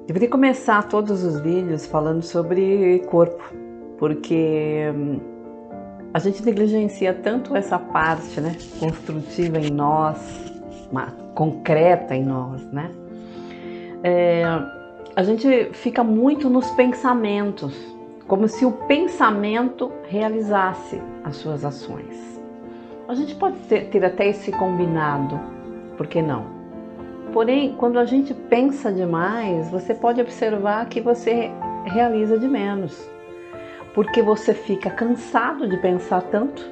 Deveria começar todos os vídeos falando sobre corpo, porque a gente negligencia tanto essa parte, né, construtiva em nós, concreta em nós, né? A gente fica muito nos pensamentos, como se o pensamento realizasse as suas ações. A gente pode ter até esse combinado, por que não? Porém, quando a gente pensa demais, você pode observar que você realiza de menos, porque você fica cansado de pensar tanto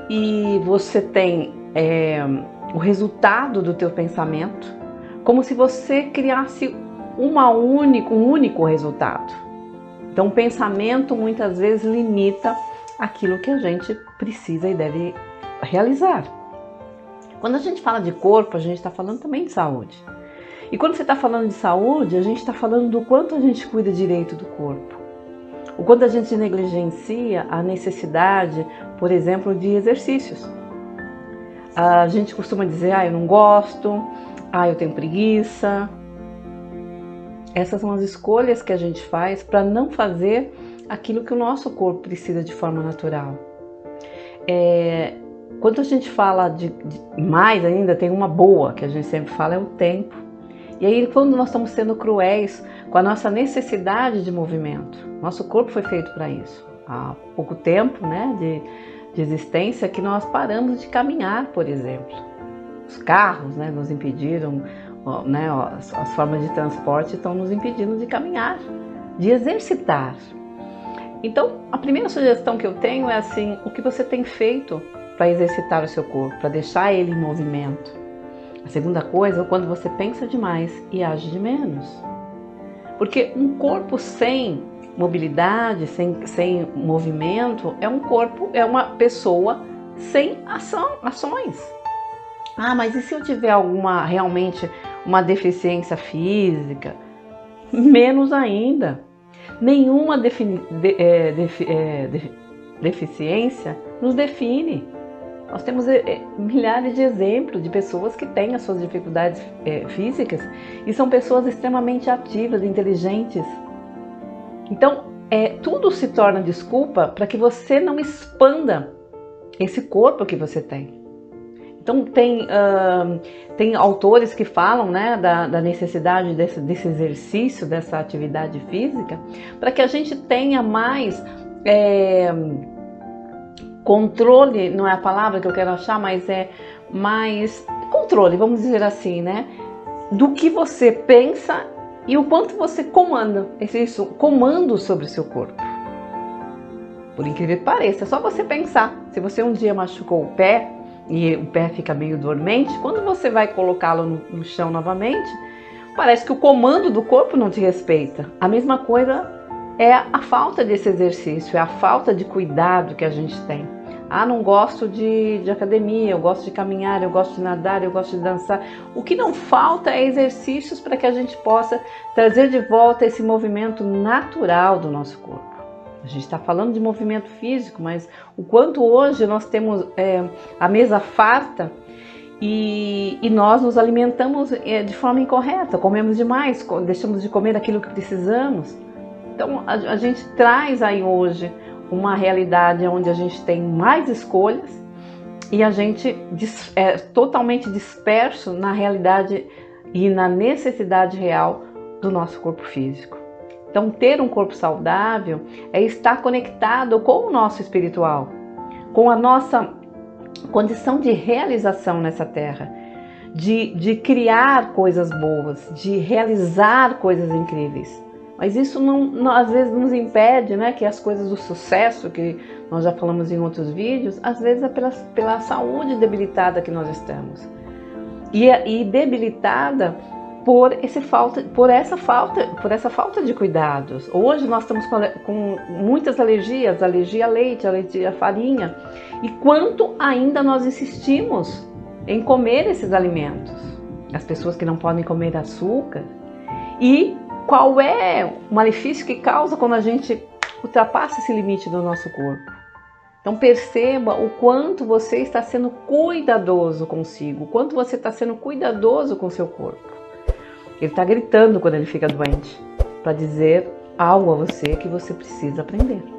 e você tem o resultado do teu pensamento como se você criasse um único resultado. Então, o pensamento muitas vezes limita aquilo que a gente precisa e deve realizar. Quando a gente fala de corpo, a gente está falando também de saúde. E quando você está falando de saúde, a gente está falando do quanto a gente cuida direito do corpo. O quanto a gente negligencia a necessidade, por exemplo, de exercícios. A gente costuma dizer, eu não gosto, eu tenho preguiça. Essas são as escolhas que a gente faz para não fazer aquilo que o nosso corpo precisa de forma natural. Quando a gente fala de mais ainda, tem uma boa que a gente sempre fala, é o tempo. E aí quando nós estamos sendo cruéis com a nossa necessidade de movimento, nosso corpo foi feito para isso. Há pouco tempo, né, de existência que nós paramos de caminhar, por exemplo. Os carros, né, nos impediram, né, as formas de transporte estão nos impedindo de caminhar, de exercitar. Então, a primeira sugestão que eu tenho é assim, o que você tem feito para exercitar o seu corpo, para deixar ele em movimento. A segunda coisa é quando você pensa demais e age de menos. Porque um corpo sem mobilidade, sem movimento, é um corpo, é uma pessoa sem ações. Mas e se eu tiver realmente uma deficiência física? Menos ainda. Nenhuma deficiência nos define. Nós temos milhares de exemplos de pessoas que têm as suas dificuldades físicas e são pessoas extremamente ativas, inteligentes. Então, tudo se torna desculpa para que você não expanda esse corpo que você tem. Então, tem autores que falam, né, da necessidade desse exercício, dessa atividade física, para que a gente tenha mais controle, não é a palavra que eu quero achar, mas é mais controle, vamos dizer assim, né, do que você pensa e o quanto você comanda, comando sobre o seu corpo. Por incrível que pareça, é só você pensar. Se você um dia machucou o pé, e o pé fica meio dormente, quando você vai colocá-lo no chão novamente, parece que o comando do corpo não te respeita. A mesma coisa é a falta desse exercício, é a falta de cuidado que a gente tem. Não gosto de academia, eu gosto de caminhar, eu gosto de nadar, eu gosto de dançar. O que não falta é exercícios para que a gente possa trazer de volta esse movimento natural do nosso corpo. A gente está falando de movimento físico, mas o quanto hoje nós temos a mesa farta e nós nos alimentamos de forma incorreta, comemos demais, deixamos de comer aquilo que precisamos. Então a gente traz aí hoje uma realidade onde a gente tem mais escolhas e a gente é totalmente disperso na realidade e na necessidade real do nosso corpo físico. Então, ter um corpo saudável é estar conectado com o nosso espiritual, com a nossa condição de realização nessa terra, de criar coisas boas, de realizar coisas incríveis. Mas isso não às vezes nos impede, né, que as coisas do sucesso, que nós já falamos em outros vídeos, às vezes é pela saúde debilitada que nós estamos. E debilitada por essa falta de cuidados. Hoje nós estamos com muitas alergias, alergia a leite, alergia a farinha. E quanto ainda nós insistimos em comer esses alimentos? As pessoas que não podem comer açúcar. E qual é o malefício que causa quando a gente ultrapassa esse limite do nosso corpo? Então perceba o quanto você está sendo cuidadoso consigo, o quanto você está sendo cuidadoso com o seu corpo. Ele está gritando quando ele fica doente, para dizer algo a você que você precisa aprender.